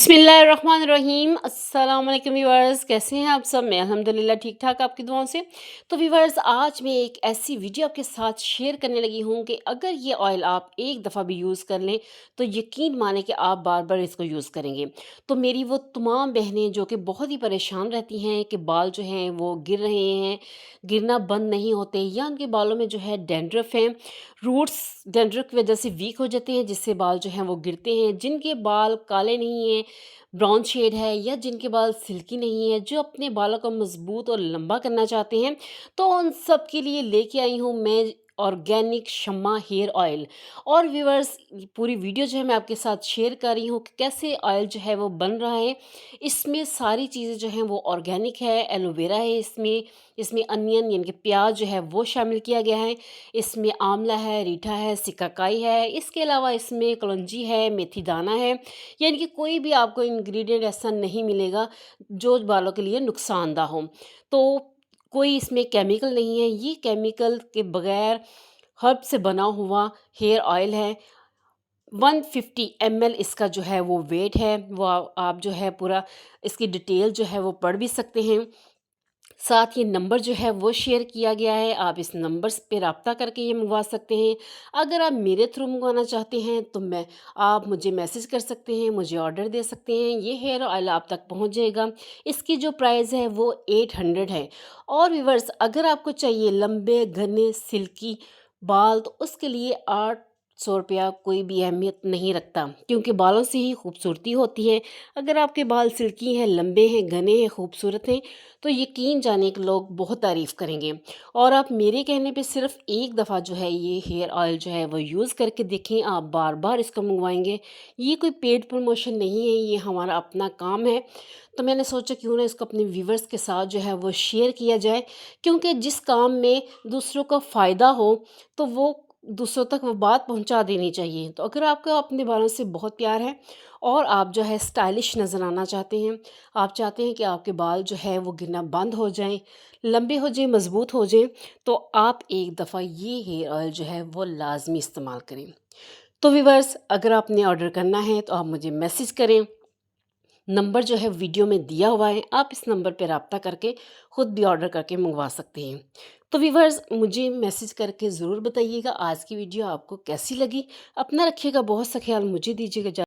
बिस्मिल्लाहिर्रहमानिर्रहीम अस्सलाम वालेकुम व्यूअर्स, कैसे हैं आप सब। मैं अल्हम्दुलिल्लाह ठीक ठाक आपकी दुआओं से। तो व्यूअर्स, आज मैं एक ऐसी वीडियो आपके साथ शेयर करने लगी हूँ कि अगर ये ऑयल आप एक दफ़ा भी यूज़ कर लें तो यकीन माने कि आप बार बार इसको यूज़ करेंगे। तो मेरी वो तमाम बहनें जो कि बहुत ही परेशान रहती हैं कि बाल जो हैं वो गिर रहे हैं, गिरना बंद नहीं होते, या उनके बालों में जो है डैंड्रफ है, रूट्स डैंड्रफ की वजह से वीक हो जाते हैं, जिससे बाल जो हैं वो गिरते हैं। जिनके बाल काले नहीं हैं, ब्राउन शेड है, या जिनके बाल सिल्की नहीं है, जो अपने बालों को मजबूत और लंबा करना चाहते हैं, तो उन सब के लिए लेके आई हूँ मैं ऑर्गेनिक शम्मा हेयर ऑयल। और व्यूअर्स, पूरी वीडियो जो है मैं आपके साथ शेयर कर रही हूँ कि कैसे ऑयल जो है वो बन रहा है। इसमें सारी चीज़ें जो हैं वो ऑर्गेनिक है, एलोवेरा है इसमें, इसमें अनियन यानी कि प्याज जो है वो शामिल किया गया है, इसमें आंवला है, रीठा है, सिकाकाई है, इसके अलावा इसमें कलौंजी है, मेथी दाना है। यानी कि कोई भी आपको इंग्रेडिएंट ऐसा नहीं मिलेगा जो बालों के लिए नुकसानदा हो। तो कोई इसमें केमिकल नहीं है, ये केमिकल के बगैर हर्ब से बना हुआ हेयर ऑयल है। 150 ml इसका जो है वो वेट है। वो आप जो है पूरा इसकी डिटेल जो है वो पढ़ भी सकते हैं। साथ ही नंबर जो है वो शेयर किया गया है, आप इस नंबर्स पे रब्ता करके ये मंगवा सकते हैं। अगर आप मेरे थ्रू मंगवाना चाहते हैं तो आप मुझे मैसेज कर सकते हैं, मुझे ऑर्डर दे सकते हैं, ये हेयर ऑयल आप तक पहुंच जाएगा। इसकी जो प्राइस है वो 800 है। और व्यूअर्स, अगर आपको चाहिए लंबे घने सिल्की बाल तो उसके लिए 800 रुपया कोई भी अहमियत नहीं रखता, क्योंकि बालों से ही खूबसूरती होती है। अगर आपके बाल सिल्की हैं, लंबे हैं, घने हैं, खूबसूरत हैं, तो यकीन जाने कि लोग बहुत तारीफ़ करेंगे। और आप मेरे कहने पे सिर्फ़ एक दफ़ा जो है ये हेयर ऑयल जो है वो यूज़ करके देखें, आप बार बार इसको मंगवाएंगे। ये कोई पेड प्रमोशन नहीं है, ये हमारा अपना काम है। तो मैंने सोचा क्यों ना इसको अपने व्यूवर्स के साथ जो है वो शेयर किया जाए, क्योंकि जिस काम में दूसरों का फ़ायदा हो तो वो दूसरों तक वो बात पहुंचा देनी चाहिए। तो अगर आपको अपने बालों से बहुत प्यार है और आप जो है स्टाइलिश नज़र आना चाहते हैं, आप चाहते हैं कि आपके बाल जो है वो गिरना बंद हो जाएं, लंबे हो जाएं, मज़बूत हो जाएं, तो आप एक दफ़ा ये हेयर ऑयल जो है वो लाजमी इस्तेमाल करें। तो व्यूअर्स, अगर आपने ऑर्डर करना है तो आप मुझे मैसेज करें। नंबर जो है वीडियो में दिया हुआ है, आप इस नंबर पर रब्ता करके ख़ुद भी ऑर्डर करके मंगवा सकते हैं। तो व्यूअर्स, मुझे मैसेज करके ज़रूर बताइएगा आज की वीडियो आपको कैसी लगी। अपना रखिएगा बहुत सा ख्याल, मुझे दीजिएगा।